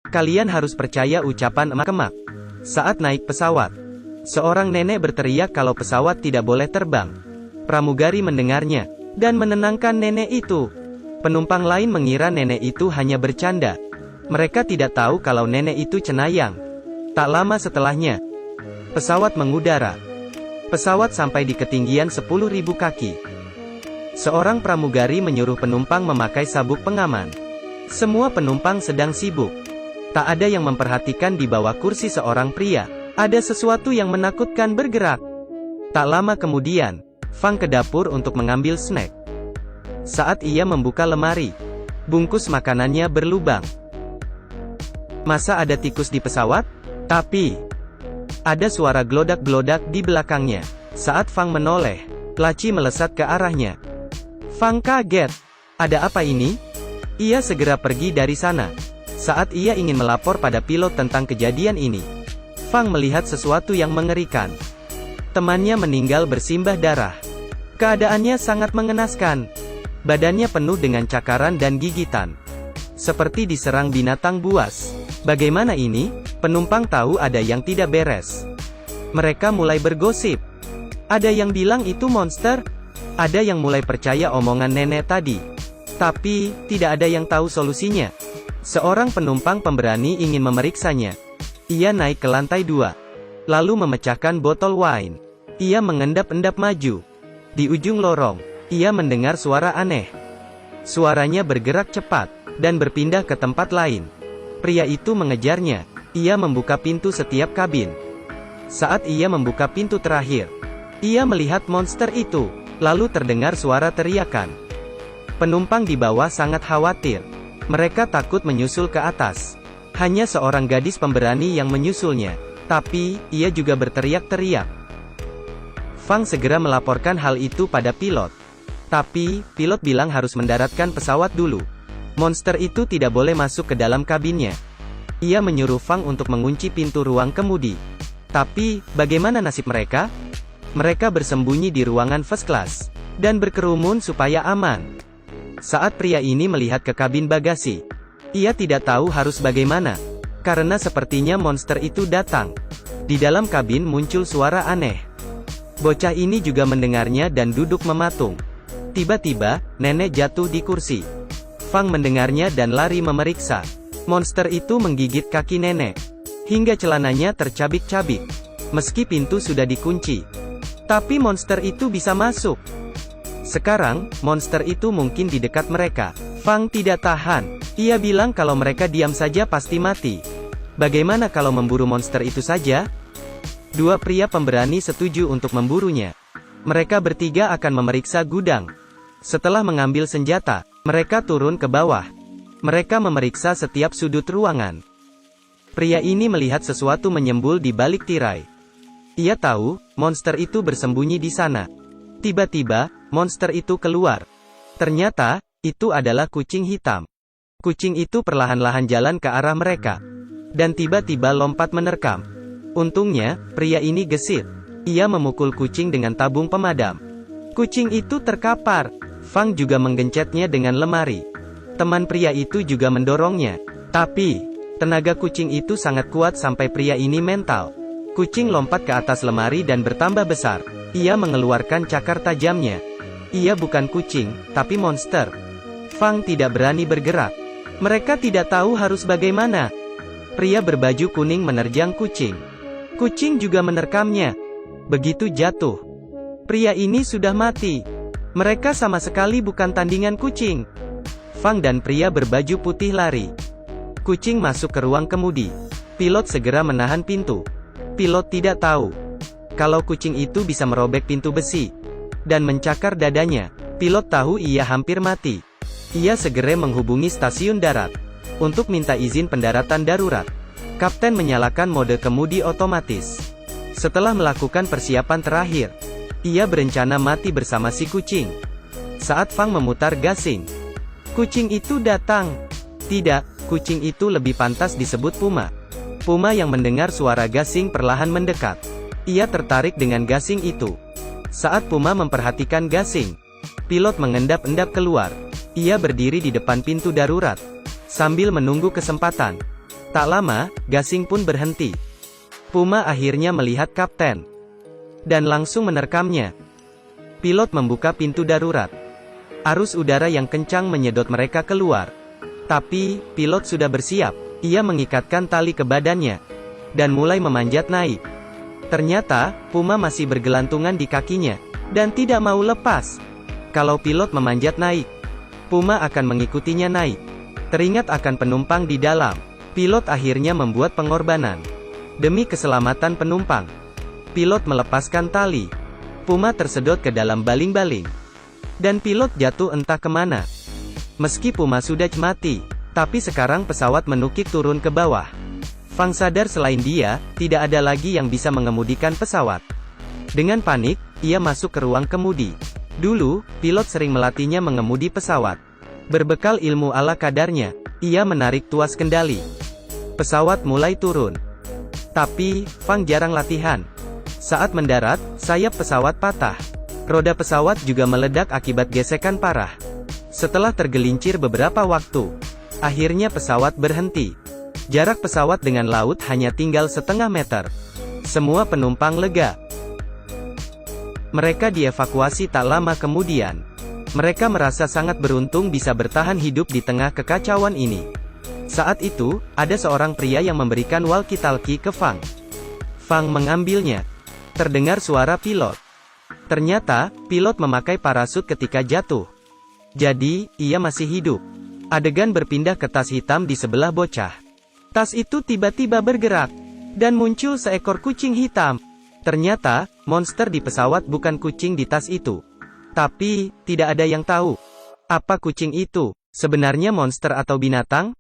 Kalian harus percaya ucapan emak-emak. Saat naik pesawat, seorang nenek berteriak kalau pesawat tidak boleh terbang. Pramugari mendengarnya, dan menenangkan nenek itu. Penumpang lain mengira nenek itu hanya bercanda. Mereka tidak tahu kalau nenek itu cenayang. Tak lama setelahnya, pesawat mengudara. Pesawat sampai di ketinggian 10.000 kaki. Seorang pramugari menyuruh penumpang memakai sabuk pengaman. Semua penumpang sedang sibuk. Tak ada yang memperhatikan di bawah kursi seorang pria. Ada sesuatu yang menakutkan bergerak. Tak lama kemudian, Fang ke dapur untuk mengambil snack. Saat ia membuka lemari, bungkus makanannya berlubang. Masa ada tikus di pesawat? Tapi, ada suara gelodak-gelodak di belakangnya. Saat Fang menoleh, laci melesat ke arahnya. Fang kaget. Ada apa ini? Ia segera pergi dari sana. Saat ia ingin melapor pada pilot tentang kejadian ini, Fang melihat sesuatu yang mengerikan. Temannya meninggal bersimbah darah. Keadaannya sangat mengenaskan. Badannya penuh dengan cakaran dan gigitan. Seperti diserang binatang buas. Bagaimana ini? Penumpang tahu ada yang tidak beres. Mereka mulai bergosip. Ada yang bilang itu monster. Ada yang mulai percaya omongan nenek tadi. Tapi, tidak ada yang tahu solusinya. Seorang penumpang pemberani ingin memeriksanya. Ia naik ke lantai 2. Lalu memecahkan botol wine. Ia mengendap-endap maju. Di ujung lorong, ia mendengar suara aneh. Suaranya bergerak cepat, dan berpindah ke tempat lain. Pria itu mengejarnya. Ia membuka pintu setiap kabin. Saat ia membuka pintu terakhir, ia melihat monster itu. Lalu terdengar suara teriakan. Penumpang di bawah sangat khawatir. Mereka takut menyusul ke atas. Hanya seorang gadis pemberani yang menyusulnya. Tapi, ia juga berteriak-teriak. Fang segera melaporkan hal itu pada pilot. Tapi, pilot bilang harus mendaratkan pesawat dulu. Monster itu tidak boleh masuk ke dalam kabinnya. Ia menyuruh Fang untuk mengunci pintu ruang kemudi. Tapi, bagaimana nasib mereka? Mereka bersembunyi di ruangan first class, dan berkerumun supaya aman. Saat pria ini melihat ke kabin bagasi, ia tidak tahu harus bagaimana, karena sepertinya monster itu datang. Di dalam kabin muncul suara aneh. Bocah ini juga mendengarnya dan duduk mematung. Tiba-tiba, nenek jatuh di kursi. Fang mendengarnya dan lari memeriksa. Monster itu menggigit kaki nenek, hingga celananya tercabik-cabik. Meski pintu sudah dikunci, tapi monster itu bisa masuk. Sekarang, monster itu mungkin di dekat mereka. Fang tidak tahan. Ia bilang kalau mereka diam saja pasti mati. Bagaimana kalau memburu monster itu saja? Dua pria pemberani setuju untuk memburunya. Mereka bertiga akan memeriksa gudang. Setelah mengambil senjata, mereka turun ke bawah. Mereka memeriksa setiap sudut ruangan. Pria ini melihat sesuatu menyembul di balik tirai. Ia tahu, monster itu bersembunyi di sana. Tiba-tiba, monster itu keluar. Ternyata, itu adalah kucing hitam. Kucing itu perlahan-lahan jalan ke arah mereka. Dan tiba-tiba lompat menerkam. Untungnya, pria ini gesit. Ia memukul kucing dengan tabung pemadam. Kucing itu terkapar. Fang juga menggencetnya dengan lemari. Teman pria itu juga mendorongnya. Tapi, tenaga kucing itu sangat kuat sampai pria ini mental. Kucing lompat ke atas lemari dan bertambah besar. Ia mengeluarkan cakar tajamnya. Ia bukan kucing, tapi monster. Fang tidak berani bergerak. Mereka tidak tahu harus bagaimana. Pria berbaju kuning menerjang kucing. Kucing juga menerkamnya. Begitu jatuh, pria ini sudah mati. Mereka sama sekali bukan tandingan kucing. Fang dan pria berbaju putih lari. Kucing masuk ke ruang kemudi. Pilot segera menahan pintu. Pilot tidak tahu kalau kucing itu bisa merobek pintu besi dan mencakar dadanya. Pilot tahu ia hampir mati. Ia segera menghubungi stasiun darat untuk minta izin pendaratan darurat. Kapten menyalakan mode kemudi otomatis. Setelah melakukan persiapan terakhir, ia berencana mati bersama si kucing. Saat Fang memutar gasing, kucing itu datang. Tidak, kucing itu lebih pantas disebut Puma. Puma yang mendengar suara gasing perlahan mendekat. Ia tertarik dengan gasing itu. Saat Puma memperhatikan gasing, pilot mengendap-endap keluar. Ia berdiri di depan pintu darurat, sambil menunggu kesempatan. Tak lama, gasing pun berhenti. Puma akhirnya melihat kapten dan langsung menerkamnya. Pilot membuka pintu darurat. Arus udara yang kencang menyedot mereka keluar. Tapi, pilot sudah bersiap. Ia mengikatkan tali ke badannya dan mulai memanjat naik. Ternyata, Puma masih bergelantungan di kakinya dan tidak mau lepas. Kalau pilot memanjat naik, Puma akan mengikutinya naik. Teringat akan penumpang di dalam, pilot akhirnya membuat pengorbanan demi keselamatan penumpang. Pilot melepaskan tali. Puma tersedot ke dalam baling-baling dan pilot jatuh entah kemana. Meski Puma sudah mati, tapi sekarang pesawat menukik turun ke bawah. Fang sadar selain dia, tidak ada lagi yang bisa mengemudikan pesawat. Dengan panik, ia masuk ke ruang kemudi. Dulu, pilot sering melatihnya mengemudi pesawat. Berbekal ilmu ala kadarnya, ia menarik tuas kendali. Pesawat mulai turun. Tapi, Fang jarang latihan. Saat mendarat, sayap pesawat patah. Roda pesawat juga meledak akibat gesekan parah. Setelah tergelincir beberapa waktu, akhirnya pesawat berhenti. Jarak pesawat dengan laut hanya tinggal setengah meter. Semua penumpang lega. Mereka dievakuasi tak lama kemudian. Mereka merasa sangat beruntung bisa bertahan hidup di tengah kekacauan ini. Saat itu, ada seorang pria yang memberikan walkie-talkie ke Fang. Fang mengambilnya. Terdengar suara pilot. Ternyata, pilot memakai parasut ketika jatuh. Jadi, ia masih hidup. Adegan berpindah ke tas hitam di sebelah bocah. Tas itu tiba-tiba bergerak, dan muncul seekor kucing hitam. Ternyata, monster di pesawat bukan kucing di tas itu. Tapi, tidak ada yang tahu apa kucing itu. Sebenarnya monster atau binatang?